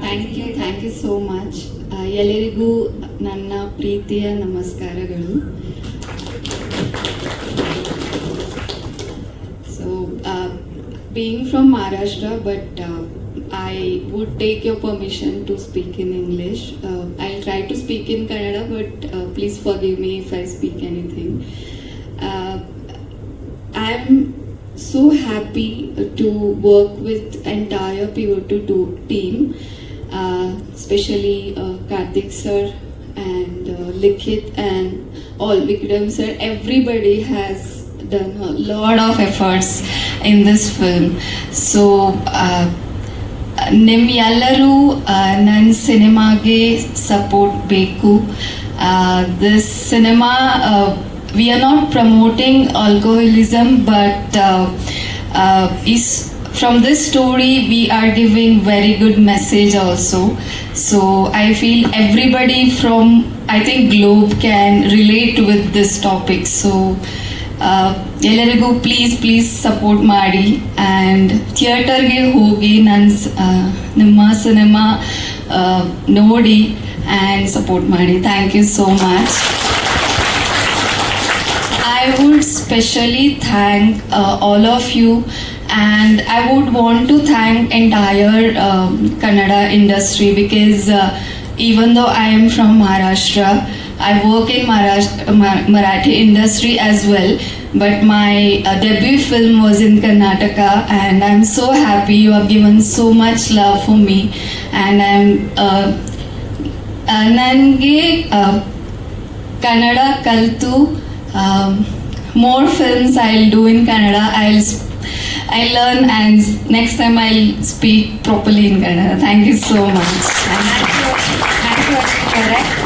Thank you so much. ಎಲ್ಲರಿಗೂ ನನ್ನ ಪ್ರೀತಿಯ ನಮಸ್ಕಾರಗಳು. So being from Maharashtra, but I would take your permission to speak in English. I'll try to speak in Kannada, but please forgive me if I speak anything. I'm so happy to work with entire Pivotal team, especially Karthik sir and Likhit and all Vikram sir. Everybody has done a lot of efforts in this film. So ನಿಮ್ ಎಲ್ಲರೂ ನನ್ನ ಸಿನಿಮಾಗೆ support ಬೇಕು. This cinema we are not promoting alcoholism, but from this story we are giving very good message also. So I feel everybody from, I think, globe can relate with this topic. So ಎಲ್ಲರಿಗೂ please support ಮಾಡಿ and ಥಿಯೇಟರ್ಗೆ ಹೋಗಿ ನಿಮ್ಮ cinema ನೋಡಿ and support ಮಾಡಿ. Thank you so much. I would specially thank all of you, and I would want to thank entire Kannada industry, because even though I am from Maharashtra, I work in Marathi industry as well, but my debut film was in Karnataka, and I'm so happy you have given so much love for me, and I'm ನನಗೆ Kannada ಕಲಿತು more films I'll do in Kannada. I'll learn, and next time I'll speak properly in Kannada. Thank you so much.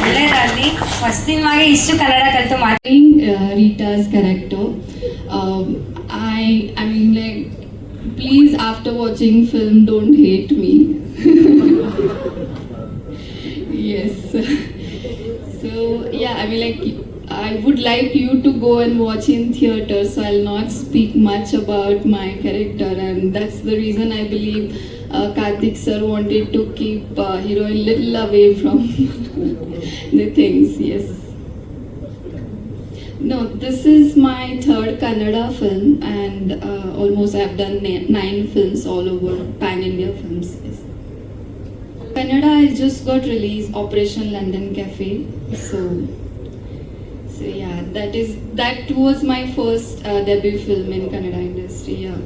ಒಳ್ಳೆಯದಾಗಲಿ. First ಸಿನಿಮಾಗೆ ಇಷ್ಟು ಕನ್ನಡ ಕಲಿತು Rita's character. I mean, like, please, after watching film, don't hate me. Yes. So yeah, I mean, like, I would like you to go and watch in theater, so I'll not speak much about my character, and that's the reason I believe Karthik sir wanted to keep heroine little away from the things. Yes. No, this is my third Kannada film, and almost I've done 9 films all over pan-India films. Yes. Kannada, I just got released Operation London Cafe, so yeah, that was my first debut film in Kannada industry. Yeah,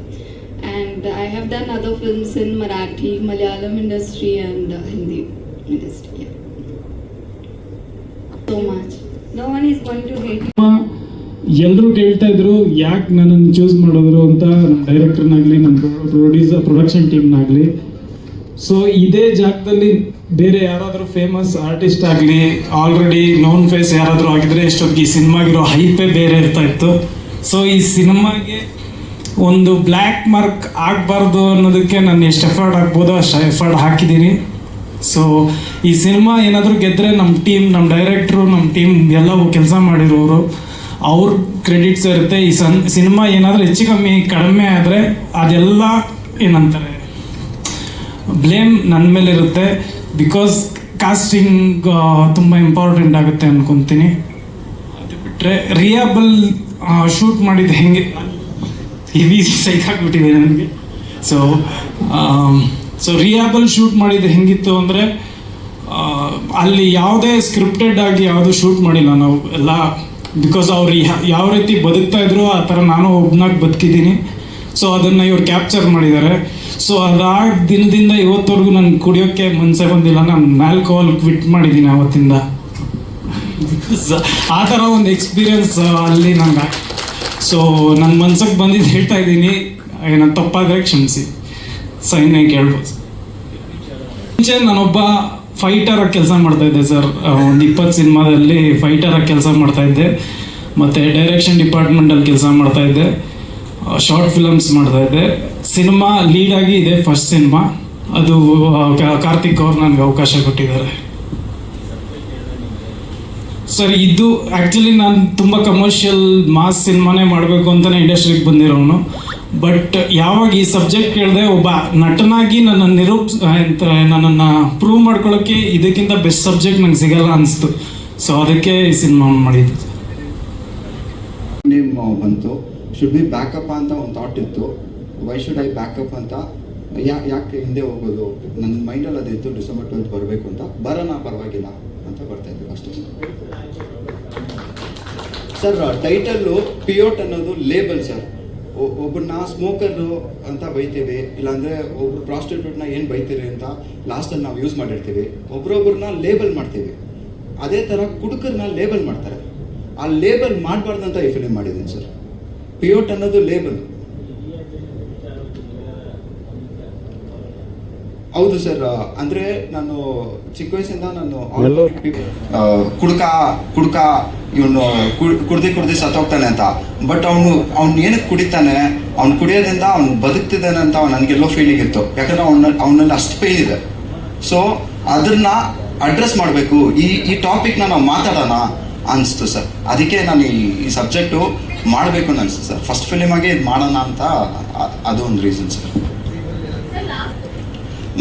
and I have done other films in Marathi, Malayalam industry, and Hindi industry. Yeah. So much. No one is going to hate you. ಎಲ್ಲರೂ ಕೇಳ್ತಾ ಇದ್ರು ಯಾಕೆ ನನ್ನನ್ನು choose ಮಾಡಿದ್ರು ಅಂತ, ನಮ್ಮ ಡೈರೆಕ್ಟರ್ನಾಗಲಿ ನಮ್ಮ production ಟೀಮ್ನಾಗಲಿ. So ಇದೇ ಜಾಗದಲ್ಲಿ ಬೇರೆ ಯಾರಾದರೂ ಫೇಮಸ್ ಆರ್ಟಿಸ್ಟ್ ಆಗಲಿ, ಆಲ್ರೆಡಿ ನೋನ್ ಫೇಸ್ ಯಾರಾದರೂ ಆಗಿದ್ರೆ ಇಷ್ಟೊತ್ತಿಗೆ ಈ ಸಿನಿಮಾಗಿರೋ ಹೈಪೇ ಬೇರೆ ಇರ್ತಾ ಇತ್ತು. ಸೊ ಈ ಸಿನಿಮಾಗೆ ಒಂದು ಬ್ಲ್ಯಾಕ್ ಮಾರ್ಕ್ ಆಗಬಾರ್ದು ಅನ್ನೋದಕ್ಕೆ ನಾನು ಎಷ್ಟು ಎಫರ್ಟ್ ಹಾಕ್ಬೋದೋ ಅಷ್ಟು ಎಫರ್ಟ್ ಹಾಕಿದ್ದೀನಿ. ಸೊ ಈ ಸಿನಿಮಾ ಏನಾದರೂ ಗೆದ್ದರೆ ನಮ್ಮ ಟೀಮ್, ನಮ್ಮ ಡೈರೆಕ್ಟ್ರು, ನಮ್ಮ ಟೀಮ್ ಎಲ್ಲವೂ ಕೆಲಸ ಮಾಡಿರೋರು, ಅವ್ರ ಕ್ರೆಡಿಟ್ಸ್ ಇರುತ್ತೆ. ಈ ಸಿನಿಮಾ ಏನಾದರೂ ಹೆಚ್ಚು ಕಡಿಮೆ ಆದರೆ ಅದೆಲ್ಲ ಏನಂತಾರೆ ಬ್ಲೇಮ್ ನನ್ನ ಮೇಲೆ ಇರುತ್ತೆ. ಬಿಕಾಸ್ ಕಾಸ್ಟಿಂಗ್ ತುಂಬ ಇಂಪಾರ್ಟೆಂಟ್ ಆಗುತ್ತೆ ಅಂದ್ಕೊತೀನಿ. ಅದು ಬಿಟ್ಟರೆ ರಿಯಾಬಲ್ ಶೂಟ್ ಮಾಡಿದ್ದು ಹೆಂಗೆ ಹೆವಿ ಸ್ಟ್ರೈಕ್ ಆಗಿಬಿಟ್ಟಿದೆ ನನಗೆ. ಸೊ ರಿಯಾಬಲ್ ಶೂಟ್ ಮಾಡಿದ್ದು ಹೆಂಗಿತ್ತು ಅಂದರೆ, ಅಲ್ಲಿ ಯಾವುದೇ ಸ್ಕ್ರಿಪ್ಟೆಡ್ ಆಗಿ ಯಾವುದು ಶೂಟ್ ಮಾಡಿಲ್ಲ ನಾವು ಎಲ್ಲ. ಬಿಕಾಸ್ ಅವ್ರು ಯಾವ ರೀತಿ ಬದುಕ್ತಾ ಇದ್ರು ಆ ಥರ ನಾನು ಒಬ್ಬನಾಗಿ ಬದುಕಿದ್ದೀನಿ. ಸೊ ಅದನ್ನು ಇವ್ರು ಕ್ಯಾಪ್ಚರ್ ಮಾಡಿದ್ದಾರೆ. ಸೊ ಅದಾದ ದಿನದಿಂದ ಇವತ್ತವರೆಗೂ ನನಗೆ ಕುಡಿಯೋಕ್ಕೆ ಮನಸ್ಸೇ ಬಂದಿಲ್ಲ. ನಾನು ಆಲ್ಕೋಹಾಲ್ ಕ್ವಿಟ್ ಮಾಡಿದ್ದೀನಿ ಅವತ್ತಿಂದ. ಬಿಕಾಸ್ ಆ ಥರ ಒಂದು ಎಕ್ಸ್ಪೀರಿಯನ್ಸ್ ಅಲ್ಲಿ ನಂಗೆ. ಸೊ ನನ್ನ ಮನ್ಸಿಗೆ ಬಂದಿದ್ದು ಹೇಳ್ತಾ ಇದ್ದೀನಿ, ಏನೋ ತಪ್ಪಾದರೆ ಕ್ಷಮಿಸಿ. ಸೊ ಇನ್ನೇ ಕೇಳ್ಬೋದು. ಮುಂಚೆ ನಾನೊಬ್ಬ ಫೈಟರಾಗಿ ಕೆಲಸ ಮಾಡ್ತಾಯಿದ್ದೆ ಸರ್. ಒಂದು 20 ಸಿನಿಮಾದಲ್ಲಿ ಫೈಟರಾಗಿ ಕೆಲಸ ಮಾಡ್ತಾಯಿದ್ದೆ. ಮತ್ತು ಡೈರೆಕ್ಷನ್ ಡಿಪಾರ್ಟ್ಮೆಂಟಲ್ಲಿ ಕೆಲಸ ಮಾಡ್ತಾಯಿದ್ದೆ, ಶಾರ್ಟ್ ಫಿಲಮ್ಸ್ ಮಾಡ್ತಾಯಿದ್ದೆ. ಸಿನಿಮಾ ಲೀಡಾಗಿ ಇದೆ ಫಸ್ಟ್ ಸಿನಿಮಾ. ಅದು ಕಾರ್ತಿಕ್ ಅವ್ರು ನನಗೆ ಅವಕಾಶ ಕೊಟ್ಟಿದ್ದಾರೆ ಸರ್. ಇದು ಆ್ಯಕ್ಚುಲಿ ನಾನು ತುಂಬ ಕಮರ್ಷಿಯಲ್ ಮಾಸ್ ಸಿನಿಮಾನೇ ಮಾಡಬೇಕು ಅಂತಲೇ ಇಂಡಸ್ಟ್ರಿಗೆ ಬಂದಿರೋನು. ಬಟ್ ಯಾವಾಗ ಈ ಸಬ್ಜೆಕ್ಟ್ ಕೇಳಿದೆ ಒಬ್ಬ ನಟನಾಗಿ ನನ್ನನ್ನು ಪ್ರೂವ್ ಮಾಡ್ಕೊಳ್ಳೋಕ್ಕೆ ಇದಕ್ಕಿಂತ ಬೆಸ್ಟ್ ಸಬ್ಜೆಕ್ಟ್ ನಂಗೆ ಸಿಗಲ್ಲ ಅನಿಸ್ತು. ಸೊ ಅದಕ್ಕೆ ಈ ಸಿನಿಮಾ ಮಾಡಿದ್ದು. ನೇಮ್ ಬಂತು, ಶುಡ್ ಬಿ ಬ್ಯಾಕಪ್ ಅಂತ ಒಂದು ಥಾಟ್ ಇತ್ತು. ವೈ ಶುಡ್ ಐ ಬ್ಯಾಕಪ್ ಅಂತ, ಯಾಕೆ ಹಿಂದೆ ಹೋಗೋದು, ನನ್ನ ಮೈಂಡಲ್ಲಿ ಅದಿತ್ತು ಡಿಸೆಂಬರ್ 12 ಬರಬೇಕು ಅಂತ. ಬರೋಣ ಪರವಾಗಿಲ್ಲ ಅಂತ ಬರ್ತಾಯಿದ್ರು ಅಷ್ಟೇ ಸರ್. ಟೈಟಲ್ಲು ಪಿಯೋಟ್ ಅನ್ನೋದು ಲೇಬಲ್ ಸರ್. ಒಬ್ಬರನ್ನ ಸ್ಮೋಕರು ಅಂತ ಬೈತೀವಿ, ಇಲ್ಲಾಂದರೆ ಒಬ್ರು ಪ್ರಾಸ್ಟಿಟ್ಯೂಟ್ನ ಏನು ಬೈತೀರಿ ಅಂತ ಲಾಸ್ಟಲ್ಲಿ ನಾವು ಯೂಸ್ ಮಾಡಿರ್ತೀವಿ. ಒಬ್ರೊಬ್ರನ್ನ ಲೇಬಲ್ ಮಾಡ್ತೀವಿ, ಅದೇ ಥರ ಕುಡುಕರನ್ನ ಲೇಬಲ್ ಮಾಡ್ತಾರೆ. ಆ ಲೇಬಲ್ ಮಾಡಬಾರ್ದಂತ ಈ ಫಿಲಿಮ್ ಮಾಡಿದ್ದೀನಿ ಸರ್. ಪಿಯೋಟ್ ಅನ್ನೋದು ಲೇಬಲ್. ಹೌದು ಸರ್, ಅಂದರೆ ನಾನು ಚಿಕ್ಕ ವಯಸ್ಸಿಂದ ನಾನು ಕುಡ್ಕ ಇವನು ಕುಡ್ದು ಸತ್ತೋಗ್ತಾನೆ ಅಂತ. ಬಟ್ ಅವ್ನು ಏನಕ್ಕೆ ಕುಡಿತಾನೆ, ಅವ್ನು ಕುಡಿಯೋದ್ರಿಂದ ಅವ್ನು ಬದುಕ್ತಿದ್ದಾನೆ ಅಂತ ನನಗೆಲ್ಲೋ ಫೀಲಿಂಗ್ ಇತ್ತು. ಯಾಕಂದರೆ ಅವನಲ್ಲಿ ಅಷ್ಟು ಪೇನ್ ಇದೆ. ಸೊ ಅದನ್ನ ಅಡ್ರೆಸ್ ಮಾಡಬೇಕು, ಈ ಟಾಪಿಕ್ನ ನಾವು ಮಾತಾಡೋಣ ಅನಿಸ್ತು ಸರ್. ಅದಕ್ಕೆ ನಾನು ಈ ಸಬ್ಜೆಕ್ಟು ಮಾಡಬೇಕು ಅಂತ ಅನಿಸ್ತು ಸರ್. ಫಸ್ಟ್ ಫಿಲಿಮಾಗೆ ಇದು ಮಾಡೋಣ ಅಂತ ಅದು ಒಂದು ರೀಸನ್ ಸರ್.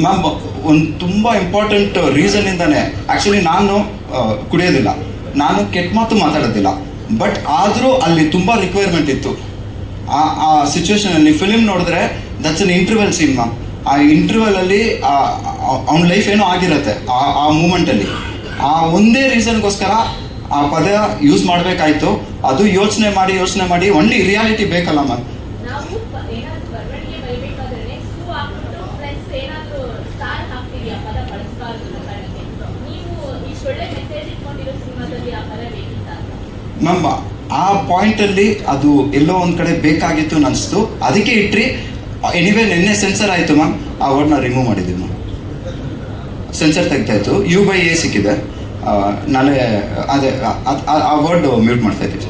ಮ್ಯಾಮ್, ಒಂದು ತುಂಬ ಇಂಪಾರ್ಟೆಂಟ್ ರೀಸನ್ನಿಂದನೇ ಆ್ಯಕ್ಚುಲಿ ನಾನು ಕುಡಿಯೋದಿಲ್ಲ, ನಾನು ಕೆಟ್ಟ ಮಾತು ಮಾತಾಡೋದಿಲ್ಲ. ಬಟ್ ಆದರೂ ಅಲ್ಲಿ ತುಂಬ ರಿಕ್ವೈರ್ಮೆಂಟ್ ಇತ್ತು. ಆ ಸಿಚುವೇಶನಲ್ಲಿ ಫಿಲಿಮ್ ನೋಡಿದ್ರೆ that's an interval scene ma'am. ಆ ಇಂಟರ್ವೆಲಲ್ಲಿ ಅವ್ನ ಲೈಫ್ ಏನೋ ಆಗಿರುತ್ತೆ ಆ ಮೂಮೆಂಟಲ್ಲಿ. ಆ ಒಂದೇ ರೀಸನ್ಗೋಸ್ಕರ ಆ ಪದ ಯೂಸ್ ಮಾಡಬೇಕಾಯ್ತು. ಅದು ಯೋಚನೆ ಮಾಡಿ ಒನ್ಲಿ ರಿಯಾಲಿಟಿ ಬೇಕಲ್ಲ ಮ್ಯಾಮ್. ಮ್ಯಾಮ್, ಆ ಪಾಯಿಂಟಲ್ಲಿ ಅದು ಎಲ್ಲೋ ಒಂದು ಕಡೆ ಬೇಕಾಗಿತ್ತು ಅನಿಸ್ತು, ಅದಕ್ಕೆ ಇಟ್ರಿ. ಎನಿವೇ ನಿನ್ನೆ ಸೆನ್ಸರ್ ಆಯಿತು ಮ್ಯಾಮ್, ಆ ವರ್ಡ್ನ ರಿಮೂವ್ ಮಾಡಿದ್ದೀವಿ ಮ್ಯಾಮ್. ಸೆನ್ಸರ್ ತೆಗ್ತಾಯಿತ್ತು, U/A ಸಿಕ್ಕಿದೆ. ನಾಳೆ ಅದೇ ಆ ವರ್ಡ್ ಮ್ಯೂಟ್ ಮಾಡ್ತಾಯಿದ್ದೀವಿ.